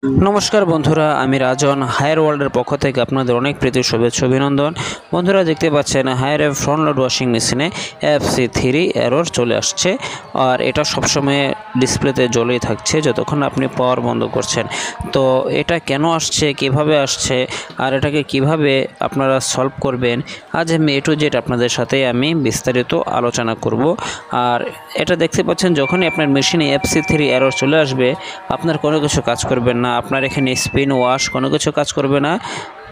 নমস্কার বন্ধুরা, আমি রাজন হায়ার ওয়ার্ল্ডের পক্ষ থেকে আপনাদের অনেক প্রীতি শুভেচ্ছা অভিনন্দন। বন্ধুরা দেখতে পাচ্ছেন হায়ার ফ্রন্ট লোড ওয়াশিং মেশিনে FC3 এরর চলে আসছে, আর এটা সবসময় ডিসপ্লেতে জ্বলেই থাকছে যতক্ষণ আপনি পাওয়ার বন্ধ করছেন। তো এটা কেন আসছে, কিভাবে আসছে, আর এটাকে কিভাবে আপনারা সলভ করবেন, আজ আমি A to Z আপনাদের সাথে আমি বিস্তারিত আলোচনা করব। আর এটা দেখতে পাচ্ছেন যখনই আপনার মেশিনে FC3 এরর চলে আসবে, আপনার কোনো কিছু কাজ করবেন না, আপনার এখানে স্পিন ওয়াশ কোনো কিছু কাজ করবে না।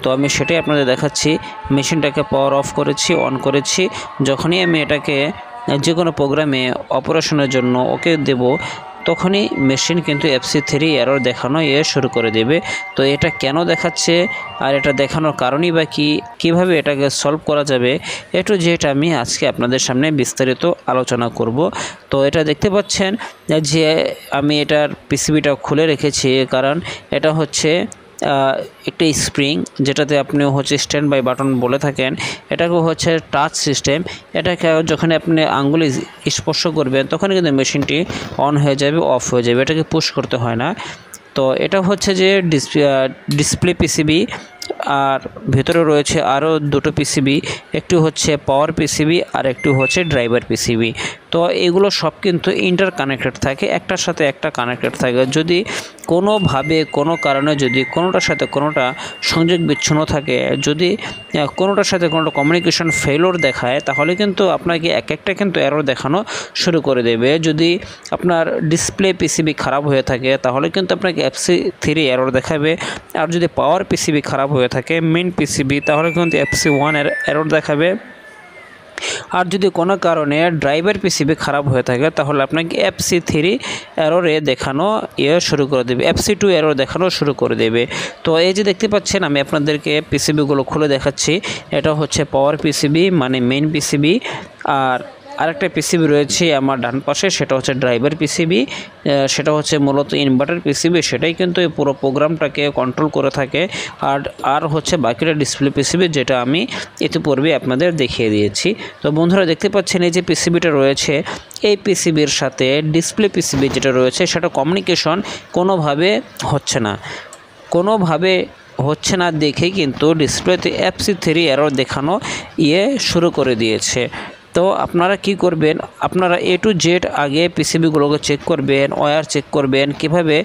তো আমি সেটাই আপনাদের দেখাচ্ছি। মেশিনটাকে পাওয়ার অফ করেছি, অন করেছি। যখনই আমি এটাকে যে কোনো প্রোগ্রামে অপারেশনের জন্য ওকে দেব, তখনই মেশিন কিন্তু FC3 এরর দেখানো শুরু করে দেবে। তো এটা কেন দেখাচ্ছে, আর এটা দেখানোর কারণই বা কীভাবে এটাকে সলভ করা যাবে, একটু যেটা আমি আজকে আপনাদের সামনে বিস্তারিত আলোচনা করব। তো এটা দেখতে পাচ্ছেন যে আমি এটার পিসিবিটা খুলে রেখেছি, কারণ এটা হচ্ছে একটি স্প্রিং, যেটাতে আপনি হচ্ছে স্ট্যান্ড বাই বাটন বলে থাকেন। এটাকে হচ্ছে টাচ সিস্টেম। এটাকে যখন আপনি আঙ্গুলে স্পর্শ করবেন তখন কিন্তু মেশিনটি অন হয়ে যাবে, অফ হয়ে যাবে, এটাকে পুশ করতে হয় না। তো এটা হচ্ছে যে ডিসপ্লে পিসিবি, আর ভেতরে রয়েছে আরও দুটো পিসিবি, একটি হচ্ছে পাওয়ার পিসিবি আর একটি হচ্ছে ড্রাইভার পিসিবি। তো এগুলো সব কিন্তু ইন্টার কানেক্টেড থাকে, একটার সাথে একটা কানেক্টেড থাকে। যদি কোনোভাবে কোনো কারণে যদি কোনোটার সাথে কোনোটা সংযোগ বিচ্ছিন্ন থাকে, যদি কোনোটার সাথে কোনোটা কমিউনিকেশন ফেইলিওর দেখায়, তাহলে কিন্তু আপনাকে একটা কিন্তু এরর দেখানো শুরু করে দেবে। যদি আপনার ডিসপ্লে পিসিবি খারাপ হয়ে থাকে তাহলে কিন্তু আপনাকে FC3 এরর দেখাবে, আর যদি পাওয়ার পিসিবি খারাপ হয়ে থাকে মেন পিসিবি, তাহলে কিন্তু FC1 এরর দেখাবে। আর যদি কোনো কারণে ড্রাইভার পিসিবি খারাপ হয়ে থাকে তাহলে আপনাকে FC3 এররে দেখানো শুরু করে দেবে, FC2 এরর দেখানো শুরু করে দেবে। তো এই যে দেখতে পাচ্ছেন আমি আপনাদেরকে পিসিবিগুলো খুলে দেখাচ্ছি। এটা হচ্ছে পাওয়ার পিসিবি মানে মেইন পিসিবি, আর আরেকটা পিসিবি রয়েছে আমার ডান পাশে, সেটা হচ্ছে ড্রাইভার পিসিবি। সেটা হচ্ছে মূলত ইনভার্টার পিসিবি, সেটাই কিন্তু এই পুরো প্রোগ্রামটাকে কন্ট্রোল করে থাকে। আর হচ্ছে বাকিটা ডিসপ্লে পিসিবি, যেটা আমি ইতিপূর্বে আপনাদের দেখিয়ে দিয়েছি। তো বন্ধুরা দেখতে পাচ্ছেন এই যে পিসিবিটা রয়েছে, এই পিসিবির সাথে ডিসপ্লে পিসিবি যেটা রয়েছে সেটা কমিউনিকেশন কোনোভাবে হচ্ছে না দেখে কিন্তু ডিসপ্লেতে FC3 এরর দেখানো শুরু করে দিয়েছে। তো আপনারা কি করবেন, আপনারা A to Z আগে পিসিবিগুলোকে চেক করবেন, ওয়্যার চেক করবেন, কিভাবে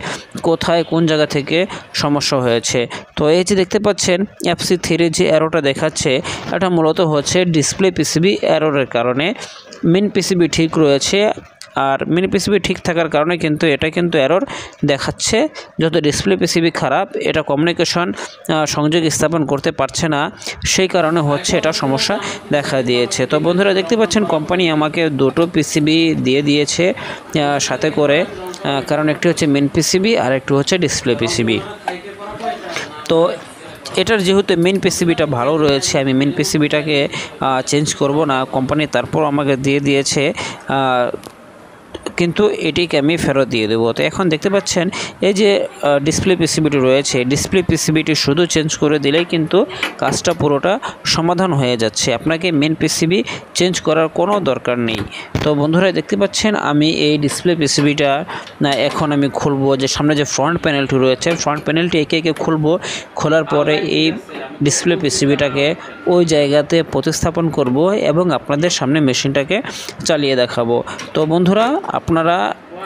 কোথায় কোন জায়গা থেকে সমস্যা হয়েছে। তো এই যে দেখতে পাচ্ছেন FC3 যে এররটা দেখাচ্ছে, এটা মূলত হচ্ছে ডিসপ্লে পিসিবি এররের কারণে। মেন পিসিবি ঠিক রয়েছে, আর মিনি পিসিবি ঠিক থাকার কারণে কিন্তু এটা কিন্তু এরর দেখাচ্ছে। যত ডিসপ্লে পিসিবি খারাপ, এটা কমিউনিকেশন সংযোগ স্থাপন করতে পারছে না, সেই কারণে হচ্ছে এটা সমস্যা দেখা দিয়েছে। তো বন্ধুরা দেখতে পাচ্ছেন কোম্পানি আমাকে দুটো পিসিবি দিয়ে দিয়েছে সাথে করে, কারণ একটি হচ্ছে মেন পিসিবি আর একটি হচ্ছে ডিসপ্লে পিসিবি। তো এটার যেহেতু মেন পিসিবিটা ভালো রয়েছে, আমি মেন পিসিবিটাকে চেঞ্জ করব না, কোম্পানি তারপর আমাকে দিয়ে দিয়েছে, কিন্তু এটিকে আমি ফেরত দিয়ে দেবো। তো এখন দেখতে পাচ্ছেন এই যে ডিসপ্লে পিসিবিটি রয়েছে, ডিসপ্লে পিসিবিটি শুধু চেঞ্জ করে দিলেই কিন্তু কাজটা পুরোটা সমাধান হয়ে যাচ্ছে, আপনাকে মেন পিসিবি চেঞ্জ করার কোনো দরকার নেই। তো বন্ধুরা দেখতে পাচ্ছেন আমি এই ডিসপ্লে পিসিবিটা এখন আমি খুলবো, যে সামনে যে ফ্রন্ট প্যানেলটি রয়েছে, ফ্রন্ট প্যানেলটি একে একে খুলবো। খোলার পরে এই ডিসপ্লে পিসিবিটাকে ওই জায়গাতে প্রতিস্থাপন করব এবং আপনাদের সামনে মেশিনটাকে চালিয়ে দেখাবো। তো বন্ধুরা আপনারা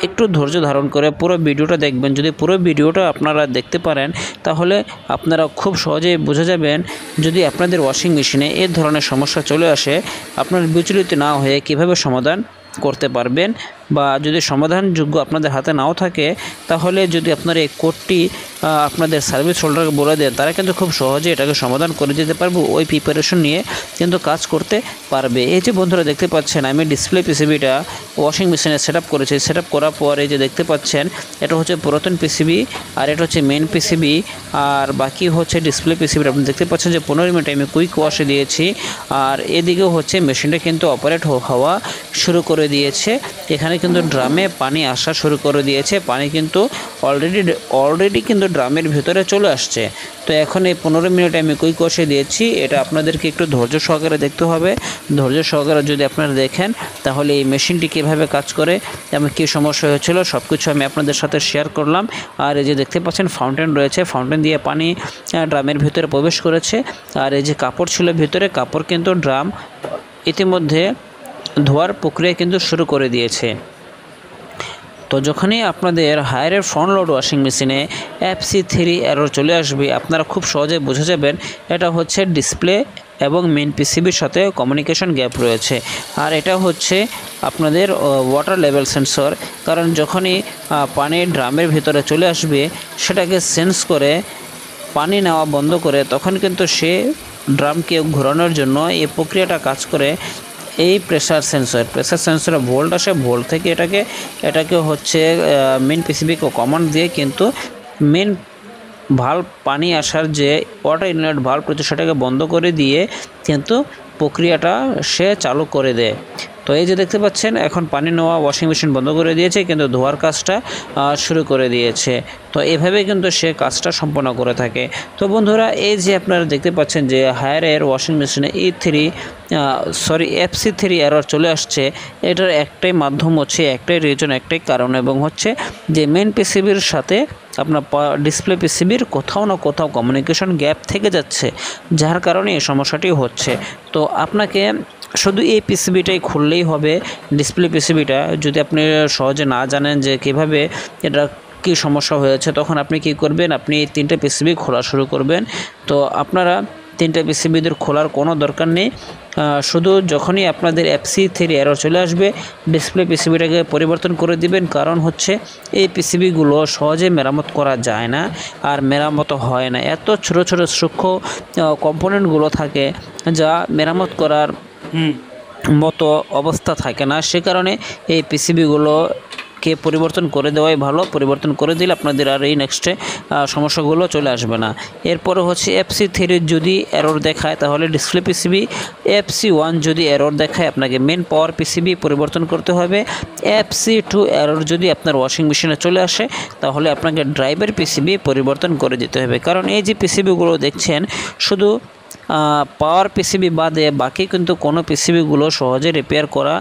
একটু ধৈর্য ধারণ করে পুরো ভিডিওটা দেখবেন। যদি পুরো ভিডিওটা আপনারা দেখতে পারেন তাহলে আপনারা খুব সহজেই বুঝে যাবেন, যদি আপনাদের ওয়াশিং মেশিনে এই ধরনের সমস্যা চলে আসে, আপনার বিচলিত না হয়ে কিভাবে সমাধান করতে পারবেন। বা যদি সমাধানযোগ্য আপনাদের হাতে নাও থাকে, তাহলে যদি আপনারা এই কোডটি আপনাদের সার্ভিস হোল্ডারকে বলে দেন, তারা কিন্তু খুব সহজে এটাকে সমাধান করে দিতে পারবে, ওই প্রিপারেশন নিয়ে কিন্তু কাজ করতে পারবে। এই যে বন্ধুরা দেখতে পাচ্ছেন আমি ডিসপ্লে পিসিবিটা ওয়াশিং মেশিনে সেট আপ করেছি। সেট আপ করার পরে যে দেখতে পাচ্ছেন এটা হচ্ছে পুরাতন পিসিবি, আর এটা হচ্ছে মেন পিসিবি, আর বাকি হচ্ছে ডিসপ্লে পিসিবি। আপনি দেখতে পাচ্ছেন যে 15 মিনিট আমি কুইক ওয়াশে দিয়েছি, আর এদিকেও হচ্ছে মেশিনটা কিন্তু অপারেট হওয়া শুরু করে দিয়েছে। এখানে কিন্তু ড্রামে পানি আসা শুরু করে দিয়েছে, পানি কিন্তু অলরেডি কিন্তু ড্রামের ভিতরে চলে আসছে। তো এখন এই 15 মিনিট আমি কুইক ওয়াশে দিয়েছি। এটা আপনাদেরকে একটু ধৈর্য সহকারে দেখতে হবে। ধৈর্য সহকারে যদি আপনারা দেখেন তাহলে এই মেশিনটি কীভাবে কাজ করে এবং কী সমস্যা হয়েছিল সব কিছু আমি আপনাদের সাথে শেয়ার করলাম। আর এই যে দেখতে পাচ্ছেন ফাউন্টেন রয়েছে, ফাউন্টেন দিয়ে পানি ড্রামের ভিতরে প্রবেশ করেছে। আর এই যে কাপড় ছিল ভিতরে, কাপড় কিন্তু ড্রাম ইতিমধ্যে ধোয়ার প্রক্রিয়া কিন্তু শুরু করে দিয়েছে। তো যখনই আপনাদের হায়ারের ফ্রন্ট লোড ওয়াশিং মেশিনে FC3 এরর চলে আসবে, আপনারা খুব সহজে বুঝে যাবেন এটা হচ্ছে ডিসপ্লে এবং মেন পিসিবির সাথে কমিউনিকেশন গ্যাপ রয়েছে। আর এটা হচ্ছে আপনাদের ওয়াটার লেভেল সেন্সর, কারণ যখনই পানি ড্রামের ভিতরে চলে আসবে সেটাকে সেন্স করে পানি নেওয়া বন্ধ করে তখন কিন্তু সে ড্রামকে ঘোরানোর জন্য এই প্রক্রিয়াটা কাজ করে। এই প্রেসার সেন্সরে ভোল্ট আসে, ভোল্ট থেকে এটাকে হচ্ছে মেন পিসিবিকে কমান্ড দিয়ে কিন্তু মেন ভাল্ব পানি আসার যে ওয়াটার ইনলেট ভাল্ব রয়েছে সেটাকে বন্ধ করে দিয়ে কিন্তু প্রক্রিয়াটা সে চালু করে দেয়। তো এই যে দেখতে পাচ্ছেন এখন পানি নেওয়া ওয়াশিং মেশিন বন্ধ করে দিয়েছে কিন্তু ধোয়ার কাজটা শুরু করে দিয়েছে। তো এভাবে কিন্তু সে কাজটা সম্পন্ন করে থাকে। তো বন্ধুরা, এই যে আপনারা দেখতে পাচ্ছেন যে হায়ারের ওয়াশিং মেশিনে FC3 এরর চলে আসছে, এটার একটাই মাধ্যম হচ্ছে, একটাই রিজন, একটাই কারণ, এবং হচ্ছে যে মেন পিসিবির সাথে আপনার ডিসপ্লে পিসিবির কোথাও না কোথাও কমিউনিকেশন গ্যাপ থেকে যাচ্ছে, যার কারণে এই সমস্যাটি হচ্ছে। তো আপনাকে শুধু এই পিসিবিটাই খুললেই হবে, ডিসপ্লে পিসিবিটা। যদি আপনি সহজে না জানেন যে কিভাবে এটা কী সমস্যা হয়েছে, তখন আপনি কি করবেন, আপনি এই 3টে পিসিবি খোলা শুরু করবেন। তো আপনারা 3টে পিসিবিদের খোলার কোনো দরকার নেই, শুধু যখনই আপনাদের FC3 এরর চলে আসবে ডিসপ্লে পিসিবিটাকে পরিবর্তন করে দিবেন। কারণ হচ্ছে এই পিসিবিগুলো সহজে মেরামত করা যায় না, আর মেরামত হয় না। এত ছোট ছোট সূক্ষ্ম কম্পোনেন্টগুলো থাকে যা মেরামত করার মতো অবস্থা থাকে না। সে কারণে এই পিসিবিগুলোকে পরিবর্তন করে দেওয়াই ভালো। পরিবর্তন করে দিলে আপনাদের আর এই নেক্সটে সমস্যাগুলো চলে আসবে না। এরপরে হচ্ছে FC3 যদি এরর দেখায় তাহলে ডিসপ্লে পিসিবি, FC1 যদি এরর দেখায় আপনাকে মেন পাওয়ার পিসিবি পরিবর্তন করতে হবে। FC2 এরর যদি আপনার ওয়াশিং মেশিনে চলে আসে তাহলে আপনাকে ড্রাইভার পিসিবি পরিবর্তন করে দিতে হবে। কারণ এই যে পিসিবিগুলো দেখছেন শুধু পাওয়ার পিসিবি বাদে বাকি কিন্তু কোনো পিসিবিগুলো সহজে রিপেয়ার করা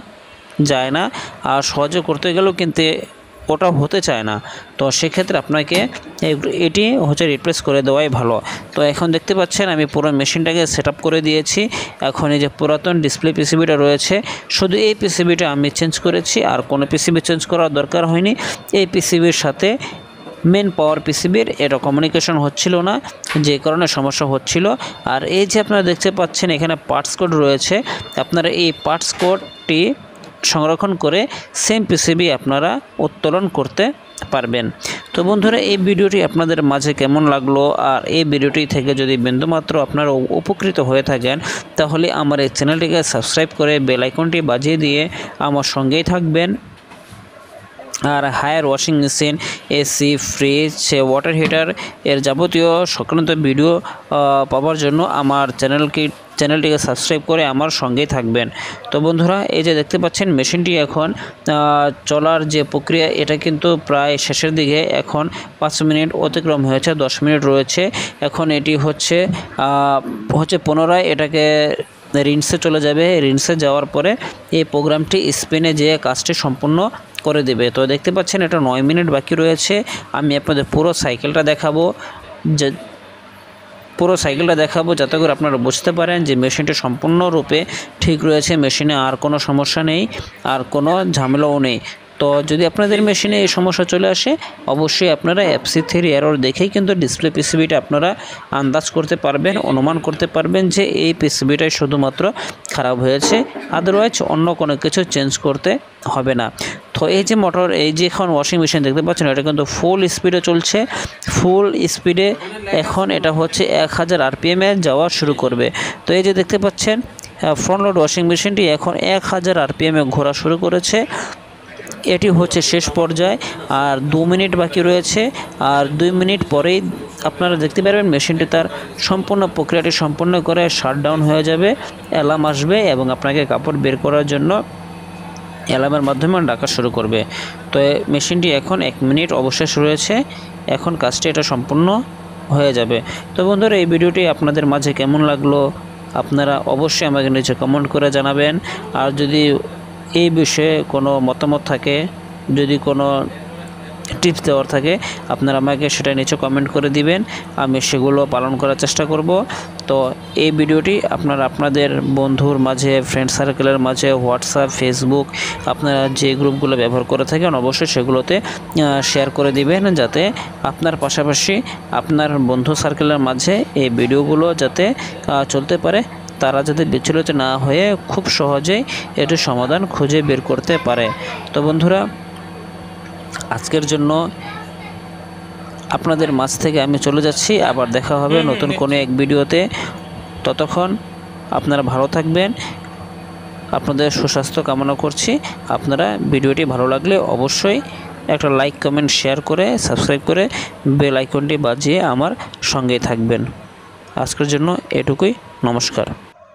যায় না, আর সহজে করতে গেলেও কিন্তু ওটা হতে চায় না। তো সেক্ষেত্রে আপনাকে এটি হচ্ছে রিপ্লেস করে দেওয়াই ভালো। তো এখন দেখতে পাচ্ছেন আমি পুরো মেশিনটাকে সেট আপ করে দিয়েছি। এখন এই যে পুরাতন ডিসপ্লে পিসিবিটা রয়েছে শুধু এই পিসিবিটা আমি চেঞ্জ করেছি, আর কোনো পিসিবি চেঞ্জ করার দরকার হয়নি। এই পিসিবির সাথে মেন পাওয়ার পিসিবির এটা কমিউনিকেশন হচ্ছিল না, যে কারণে সমস্যা হচ্ছিল। আর এই যে আপনারা দেখতে পাচ্ছেন এখানে পার্টস কোড রয়েছে, আপনারা এই পার্টস কোডটি সংরক্ষণ করে সেম পিসিবি আপনারা উত্তোলন করতে পারবেন। তো বন্ধুরা, এই ভিডিওটি আপনাদের মাঝে কেমন লাগলো, আর এই ভিডিওটি থেকে যদি বিন্দুমাত্র আপনারা উপকৃত হয়ে থাকেন তাহলে আমার এই চ্যানেলটিকে সাবস্ক্রাইব করে বেল আইকনটি বাজিয়ে দিয়ে আমার সঙ্গেই থাকবেন। আর Haier washing machine, AC, fridge, water heater এর যাবতীয় সংক্রান্ত ভিডিও পাওয়ার জন্য আমার চ্যানেলটিকে সাবস্ক্রাইব করে আমার সঙ্গেই থাকবেন। তো বন্ধুরা, এই যে দেখতে পাচ্ছেন মেশিনটি এখন চলার যে প্রক্রিয়া এটা কিন্তু প্রায় শেষের দিকে। এখন 5 মিনিট অতিক্রম হয়েছে, 10 মিনিট রয়েছে। এখন এটি হচ্ছে পুনরায় এটাকে রিন্সে চলে যাবে। রিন্সে যাওয়ার পরে এই প্রোগ্রামটি স্পিনে যেয়ে কাজটি সম্পূর্ণ করে দেবে। তো দেখতে পাচ্ছেন এটা 9 মিনিট বাকি রয়েছে। আমি আপনাদের পুরো সাইকেলটা দেখাবো যাতে করে আপনারা বুঝতে পারেন যে মেশিনটি সম্পূর্ণরূপে ঠিক রয়েছে, মেশিনে আর কোনো সমস্যা নেই, আর কোনো ঝামেলাও নেই। তো যদি আপনাদের মেশিনে এই সমস্যা চলে আসে অবশ্যই আপনারা FC3 এরর দেখেই কিন্তু ডিসপ্লে পিসিবিটা আপনারা আন্দাজ করতে পারবেন, অনুমান করতে পারবেন যে এই পিসিবিটাই শুধুমাত্র খারাপ হয়েছে, আদারওয়াইজ অন্য কোনো কিছু চেঞ্জ করতে হবে না। তো এই যে এই যে এখন ওয়াশিং মেশিন দেখতে পাচ্ছেন এটা কিন্তু ফুল স্পিডে চলছে। ফুল স্পিডে এখন এটা হচ্ছে 1000 RPM এ যাওয়া শুরু করবে। তো এই যে দেখতে পাচ্ছেন ফ্রন্ট লোড ওয়াশিং মেশিনটি এখন 1000 RPM এ ঘোরা শুরু করেছে। এটি হচ্ছে শেষ পর্যায়ে, আর 2 মিনিট বাকি রয়েছে। আর 2 মিনিট পরেই আপনারা দেখতে পারবেন মেশিনটি তার সম্পূর্ণ প্রক্রিয়াটি সম্পন্ন করে শাটডাউন হয়ে যাবে, অ্যালার্ম আসবে এবং আপনাকে কাপড় বের করার জন্য অ্যালার্মের মাধ্যমে ডাকা শুরু করবে। তো মেশিনটি এখন 1 মিনিট অবশেষ রয়েছে, এখন কাজটি এটা সম্পূর্ণ হয়ে যাবে। তো বন্ধুরা, এই ভিডিওটি আপনাদের মাঝে কেমন লাগলো আপনারা অবশ্যই আমাকে নিচে কমেন্ট করে জানাবেন। আর যদি এই বিষয়ে কোনো মতামত থাকে, যদি কোনো টিপস দেওয়ার থাকে, আপনারা আমাকে সেটা নিচে কমেন্ট করে দিবেন, আমি সেগুলো পালন করার চেষ্টা করব। তো এই ভিডিওটি আপনারা আপনাদের বন্ধুর মাঝে, ফ্রেন্ড সার্কেলের মাঝে, হোয়াটসঅ্যাপ, ফেসবুক, আপনারা যে গ্রুপগুলো ব্যবহার করে থাকেন অবশ্যই সেগুলোতে শেয়ার করে দিবেন, যাতে আপনার পাশাপাশি আপনার বন্ধু সার্কেলের মাঝে এই ভিডিওগুলো যাতে চলতে পারে, তারা যাতে বিচলিত না হয়ে খুব সহজেই এটির সমাধান খুঁজে বের করতে পারে। তো বন্ধুরা, আজকের জন্য আপনাদের মাঝ থেকে আমি চলে যাচ্ছি, আবার দেখা হবে নতুন কোনো এক ভিডিওতে। ততক্ষণ আপনারা ভালো থাকবেন, আপনাদের সুস্বাস্থ্য কামনা করছি। আপনারা ভিডিওটি ভালো লাগলে অবশ্যই একটা লাইক, কমেন্ট, শেয়ার করে সাবস্ক্রাইব করে বেল আইকনটি বাজিয়ে আমার সঙ্গেই থাকবেন। আজকের জন্য এটুকুই, নমস্কার।